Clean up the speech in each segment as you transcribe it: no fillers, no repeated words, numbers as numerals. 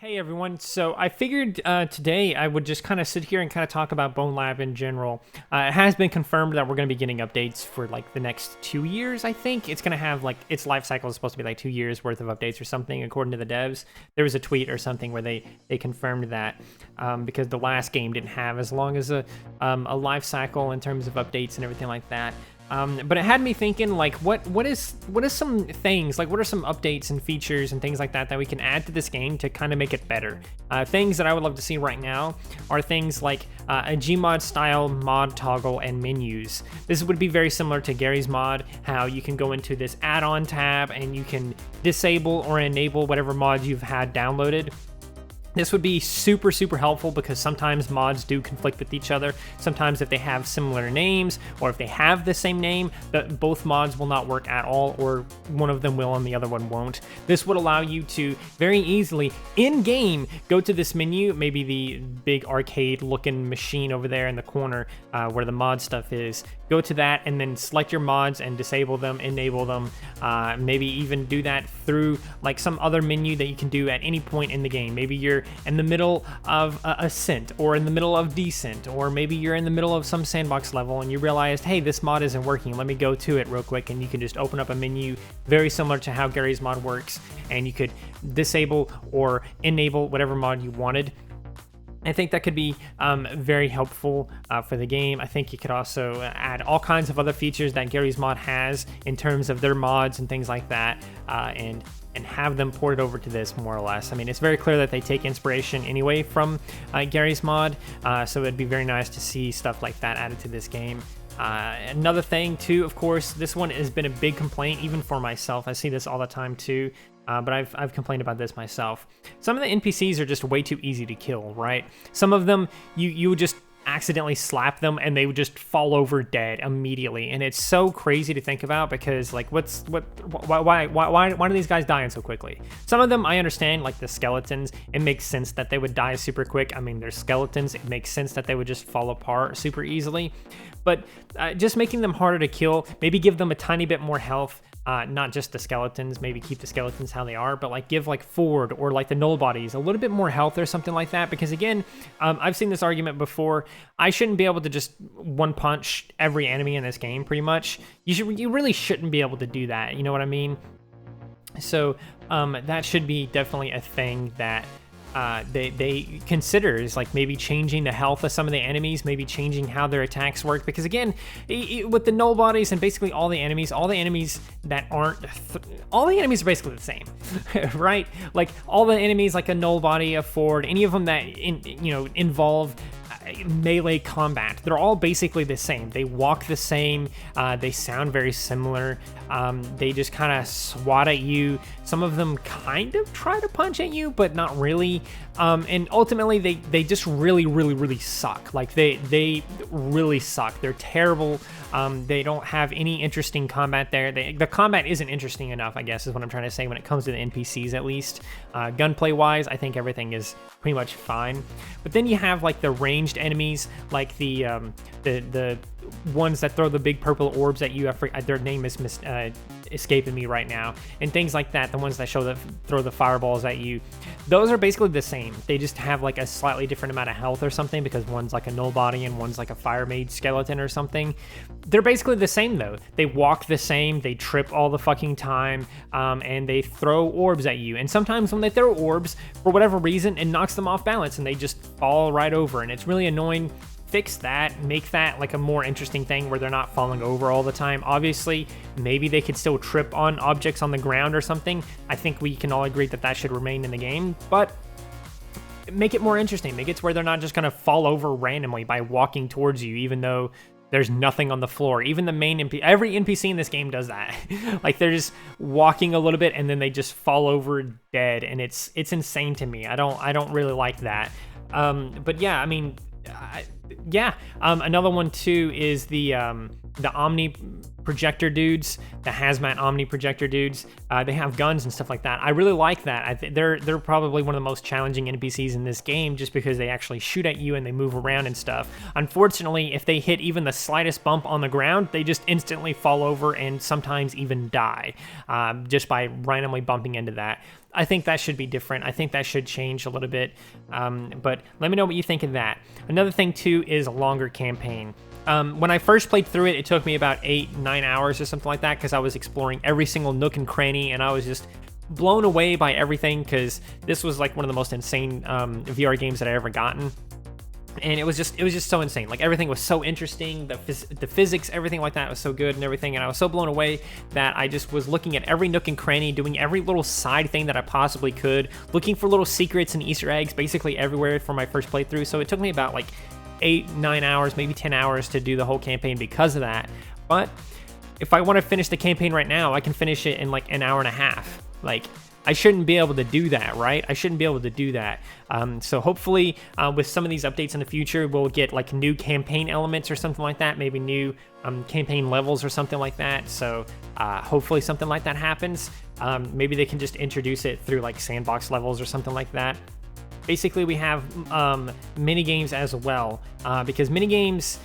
Hey everyone, so I figured today I would just kind of sit here and kind of talk about Bonelab in general. It has been confirmed that we're going to be getting updates for like the next 2 years, I think. It's going to have like, its life cycle is supposed to be like 2 years worth of updates or something, according to the devs. There was a tweet or something where they confirmed that because the last game didn't have as long as a life cycle in terms of updates and everything like that. But it had me thinking, like, what is some things, like, what are some updates and features and things like that we can add to this game to kind of make it better? Things that I would love to see right now are things like a Gmod style mod toggle and menus. This would be very similar to Gary's mod, how you can go into this add-on tab and you can disable or enable whatever mods you've had downloaded. This would be super, super helpful because sometimes mods do conflict with each other. Sometimes if they have similar names or if they have the same name, both mods will not work at all, or one of them will and the other one won't. This would allow you to very easily, in-game, go to this menu, maybe the big arcade-looking machine over there in the corner where the mod stuff is. Go to that and then select your mods and disable them, enable them. Maybe even do that through like some other menu that you can do at any point in the game. Maybe you're in the middle of Ascent, or in the middle of Descent, or maybe you're in the middle of some sandbox level and you realized, hey, this mod isn't working, let me go to it real quick, and you can just open up a menu very similar to how Gary's mod works, and you could disable or enable whatever mod you wanted. I think that could be very helpful for the game. I think you could also add all kinds of other features that Gary's mod has in terms of their mods and things like that, and have them ported over to this, more or less. I mean, it's very clear that they take inspiration anyway from Gary's mod, so it'd be very nice to see stuff like that added to this game. Another thing too, of course, this one has been a big complaint even for myself. I see this all the time too. But I've complained about this myself. Some of the NPCs are just way too easy to kill, right? Some of them, you would just accidentally slap them and they would just fall over dead immediately, and it's so crazy to think about because, like, why do these guys dying so quickly? Some of them I understand, like the skeletons, it makes sense that they would die super quick. I mean, they're skeletons, it makes sense that they would just fall apart super easily. But just making them harder to kill, maybe give them a tiny bit more health. Not just the skeletons, maybe keep the skeletons how they are, but like give like Ford or like the null bodies a little bit more health or something like that. Because again, I've seen this argument before. I shouldn't be able to just one punch every enemy in this game pretty much. You really shouldn't be able to do that. You know what I mean? So that should be definitely a thing that they consider, is like maybe changing the health of some of the enemies, maybe changing how their attacks work. Because again, with the null bodies and basically all the enemies that aren't, all the enemies are basically the same, right? Like all the enemies, like a null body, a Ford, any of them that involve melee combat, they're all basically the same. They walk the same, they sound very similar, they just kind of swat at you. Some of them kind of try to punch at you, but not really, and ultimately they just really suck. Like they really suck. They're terrible. They don't have any interesting combat there. The combat isn't interesting enough, I guess, is what I'm trying to say when it comes to the NPCs, at least. Gunplay wise, I think everything is pretty much fine. But then you have like the ranged enemies, like the ones that throw the big purple orbs at you. Their name is escaping me right now, and things like that. The ones that throw the fireballs at you, those are basically the same. They just have like a slightly different amount of health or something, because one's like a null body and one's like a fire mage skeleton or something. They're basically the same though. They walk the same, they trip all the fucking time, and they throw orbs at you. And sometimes when they throw orbs, for whatever reason, it knocks them off balance and they just fall right over, and it's really annoying. Fix that, make that like a more interesting thing where they're not falling over all the time. Obviously, maybe they could still trip on objects on the ground or something. I think we can all agree that that should remain in the game, but make it more interesting. Make it to where they're not just gonna fall over randomly by walking towards you, even though there's nothing on the floor. Even the main every NPC in this game does that. Like they're just walking a little bit and then they just fall over dead, and it's insane to me. I don't really like that. But yeah, I mean, another one too is the the Omni projector dudes, the hazmat Omni projector dudes. They have guns and stuff like that. I really like that. They're probably one of the most challenging NPCs in this game, just because they actually shoot at you and they move around and stuff. Unfortunately, if they hit even the slightest bump on the ground, they just instantly fall over and sometimes even die, just by randomly bumping into that. I think that should be different. I think that should change a little bit. But let me know what you think of that. Another thing too is a longer campaign. When I first played through it, it took me about 8-9 hours or something like that, because I was exploring every single nook and cranny, and I was just blown away by everything, because this was like one of the most insane VR games that I ever gotten. And it was just so insane. Like, everything was so interesting. The physics, everything like that was so good and everything. And I was so blown away that I just was looking at every nook and cranny, doing every little side thing that I possibly could, looking for little secrets and Easter eggs basically everywhere for my first playthrough. So it took me about like 8-9 hours, maybe 10 hours to do the whole campaign because of that. But if I want to finish the campaign right now, I can finish it in like an hour and a half. Like, I shouldn't be able to do that, right? I shouldn't be able to do that. So hopefully with some of these updates in the future, we'll get like new campaign elements or something like that, maybe new campaign levels or something like that. So hopefully something like that happens. Maybe they can just introduce it through like sandbox levels or something like that. Basically, we have mini games as well, because mini games,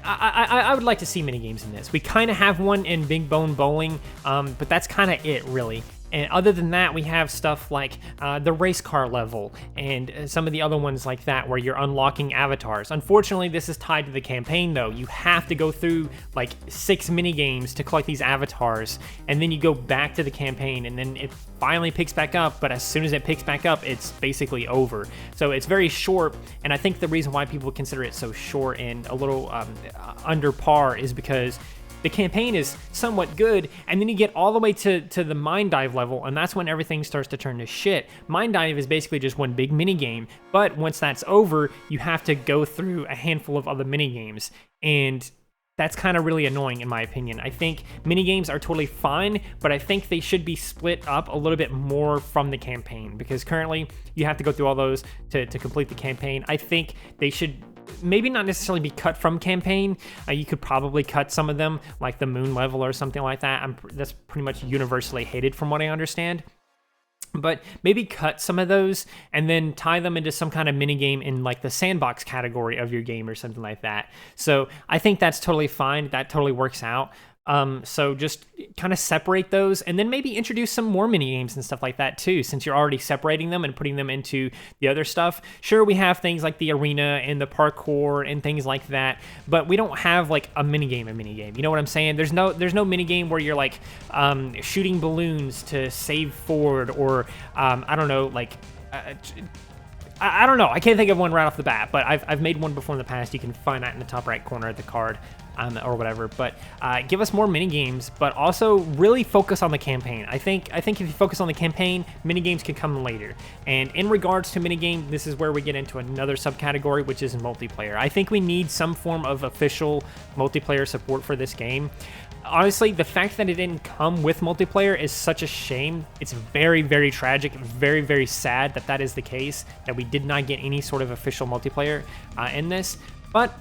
I would like to see mini games in this. We kind of have one in Big Bone Bowling, but that's kind of it, really. And other than that, we have stuff like the race car level and some of the other ones like that, where you're unlocking avatars. Unfortunately, this is tied to the campaign, though. You have to go through like 6 mini games to collect these avatars, and then you go back to the campaign, and then it finally picks back up. But as soon as it picks back up, it's basically over. So it's very short, and I think the reason why people consider it so short and a little under par is because the campaign is somewhat good, and then you get all the way to the Mine Dive level, and that's when everything starts to turn to shit. Mine Dive is basically just one big mini game, but once that's over, you have to go through a handful of other mini games, and that's kind of really annoying in my opinion. I think mini games are totally fine, but I think they should be split up a little bit more from the campaign, because currently you have to go through all those to complete the campaign. I think they should maybe not necessarily be cut from campaign. You could probably cut some of them, like the moon level or something like that. That's pretty much universally hated from what I understand. But maybe cut some of those and then tie them into some kind of mini game in like the sandbox category of your game or something like that. So I think that's totally fine. That totally works out. So just kind of separate those, and then maybe introduce some more mini games and stuff like that too, since you're already separating them and putting them into the other stuff. Sure, we have things like the arena and the parkour and things like that, but we don't have like a mini game. You know what I'm saying? There's no mini game where you're like shooting balloons to save forward, or I don't know, like I don't know. I can't think of one right off the bat, but I've made one before in the past. You can find that in the top right corner of the card. Or whatever, but give us more mini games, but also really focus on the campaign. I think if you focus on the campaign, mini games can come later. And in regards to mini game, this is where we get into another subcategory, which is multiplayer. I think we need some form of official multiplayer support for this game. Honestly, the fact that it didn't come with multiplayer is such a shame. It's very, very tragic, very, very sad that that is the case, that we did not get any sort of official multiplayer in this, but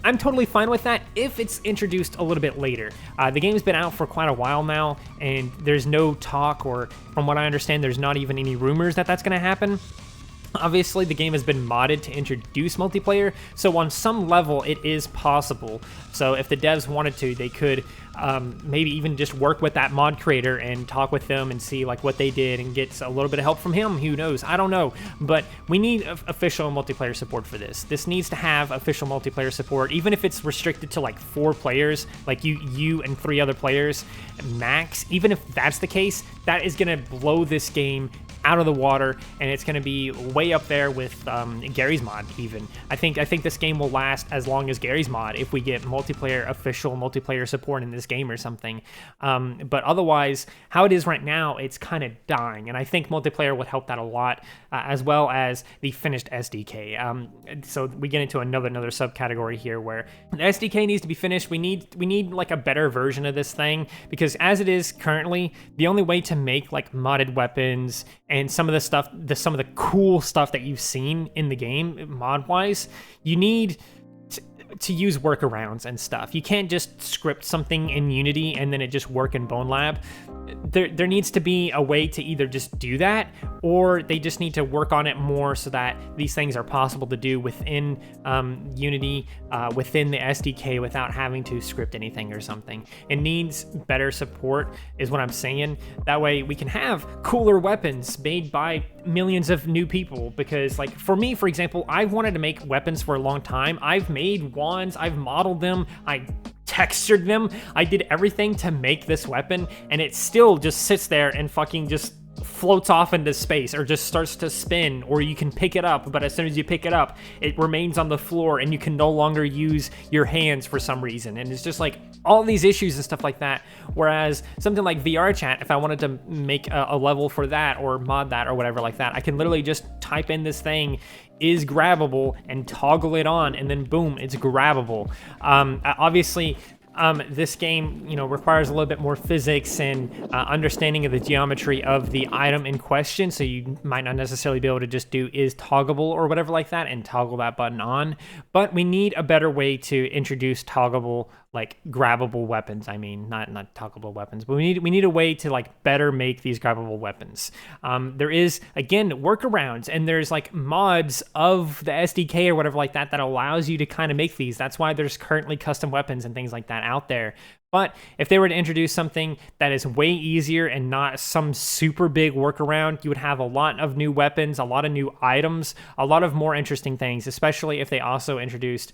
I'm totally fine with that if it's introduced a little bit later. The game's been out for quite a while now, and there's no talk, or from what I understand, there's not even any rumors that that's going to happen. Obviously, the game has been modded to introduce multiplayer, so on some level, it is possible. So if the devs wanted to, they could maybe even just work with that mod creator and talk with them and see like what they did and get a little bit of help from him. Who knows? I don't know. But we need official multiplayer support for this. This needs to have official multiplayer support, even if it's restricted to like 4 players, like you and 3 other players max. Even if that's the case, that is going to blow this game out of the water, and it's going to be way up there with Gary's mod even. I think this game will last as long as Gary's mod if we get official multiplayer support in this game or something. But otherwise, how it is right now, it's kind of dying, and I think multiplayer would help that a lot, as well as the finished SDK. So we get into another subcategory here where the SDK needs to be finished. We need like a better version of this thing, because as it is currently, the only way to make like modded weapons and some of the stuff, some of the cool stuff that you've seen in the game mod-wise, you need to use workarounds and stuff. You can't just script something in Unity and then it just work in Bonelab. There needs to be a way to either just do that, or they just need to work on it more so that these things are possible to do within Unity, within the SDK, without having to script anything or something. It needs better support is what I'm saying. That way we can have cooler weapons made by millions of new people, because like for me, for example, I've wanted to make weapons for a long time. I've made wands, I've modeled them, I textured them, I did everything to make this weapon, and it still just sits there and fucking just floats off into space, or just starts to spin, or you can pick it up, but as soon as you pick it up, it remains on the floor and you can no longer use your hands for some reason. And it's just like all these issues and stuff like that. Whereas something like VR chat, if I wanted to make a level for that or mod that or whatever like that, I can literally just type in this thing is grabbable and toggle it on, and then boom, it's grabbable. Obviously, this game, you know, requires a little bit more physics and understanding of the geometry of the item in question, so you might not necessarily be able to just do is toggleable or whatever like that and toggle that button on. But we need a better way to introduce toggleable, like grabbable weapons. I mean, not toggleable weapons, but we need a way to like better make these grabbable weapons. There is, again, workarounds, and there's like mods of the SDK or whatever like that that allows you to kind of make these. That's why there's currently custom weapons and things like that out there. But if they were to introduce something that is way easier and not some super big workaround, you would have a lot of new weapons, a lot of new items, a lot of more interesting things, especially if they also introduced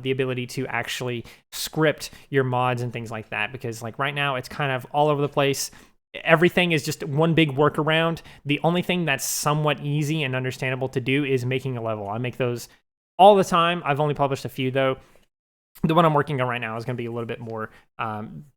the ability to actually script your mods and things like that. Because like right now, it's kind of all over the place. Everything is just one big workaround. The only thing that's somewhat easy and understandable to do is making a level. I make those all the time. I've only published a few though. The one I'm working on right now is going to be a little bit more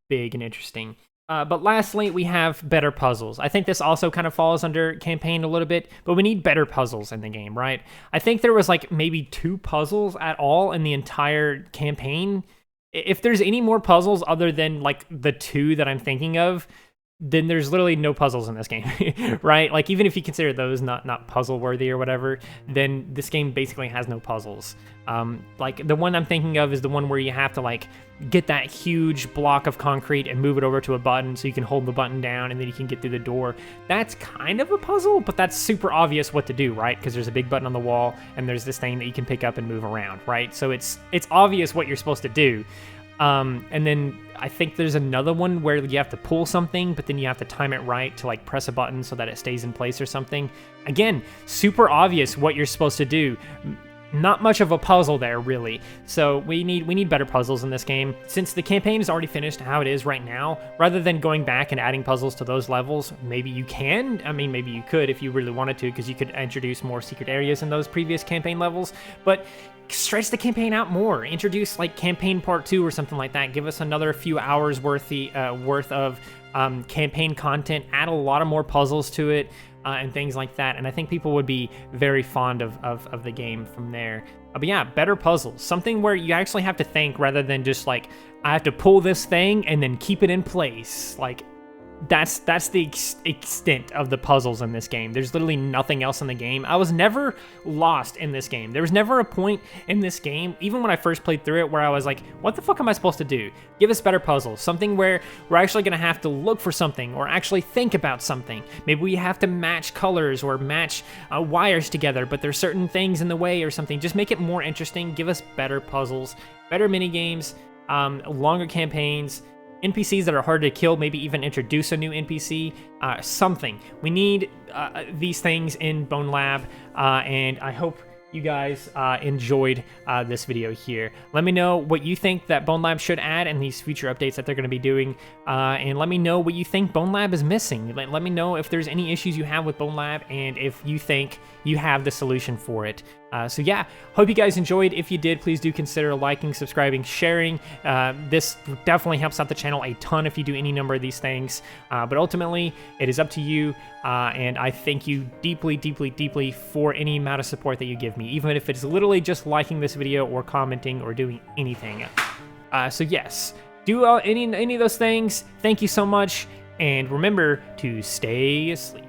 big and interesting. But lastly, we have better puzzles. I think this also kind of falls under campaign a little bit, but we need better puzzles in the game, right? I think there was like maybe 2 puzzles at all in the entire campaign. If there's any more puzzles other than like the 2 that I'm thinking of, then there's literally no puzzles in this game, right? Like even if you consider those not puzzle worthy or whatever, then this game basically has no puzzles. Like the one I'm thinking of is the one where you have to like get that huge block of concrete and move it over to a button so you can hold the button down and then you can get through the door. That's kind of a puzzle, but that's super obvious what to do, right? Because there's a big button on the wall and there's this thing that you can pick up and move around, right? So it's obvious what you're supposed to do. And then I think there's another one where you have to pull something, but then you have to time it right to like press a button so that it stays in place or something. Again, super obvious what you're supposed to do. Not much of a puzzle there, really. So we need better puzzles in this game. Since the campaign is already finished how it is right now, rather than going back and adding puzzles to those levels, maybe you can. I mean, maybe you could if you really wanted to, because you could introduce more secret areas in those previous campaign levels. But stretch the campaign out more. Introduce like campaign part 2 or something like that. Give us another few hours worth of campaign content. Add a lot of more puzzles to it. And things like that, and I think people would be very fond of the game from there. But yeah, better puzzles. Something where you actually have to think rather than just like, I have to pull this thing and then keep it in place. Like, that's the extent of the puzzles in this game. There's literally nothing else in the game. I was never lost in this game. There was never a point in this game, even when I first played through it, where I was like, what the fuck am I supposed to do? Give us better puzzles. Something where we're actually going to have to look for something or actually think about something. Maybe we have to match colors or match wires together, but there's certain things in the way or something. Just make it more interesting. Give us better puzzles, better minigames, longer campaigns, NPCs that are hard to kill, maybe even introduce a new NPC, something. We need these things in Bonelab, and I hope you guys enjoyed this video here. Let me know what you think that Bonelab should add in these future updates that they're going to be doing, and let me know what you think Bonelab is missing. Let me know if there's any issues you have with Bonelab and if you think you have the solution for it. So yeah, hope you guys enjoyed. If you did, please do consider liking, subscribing, sharing. This definitely helps out the channel a ton if you do any number of these things. But ultimately, it is up to you, and I thank you deeply, deeply, deeply for any amount of support that you give me, even if it's literally just liking this video or commenting or doing anything. So yes, do any of those things. Thank you so much, and remember to stay asleep.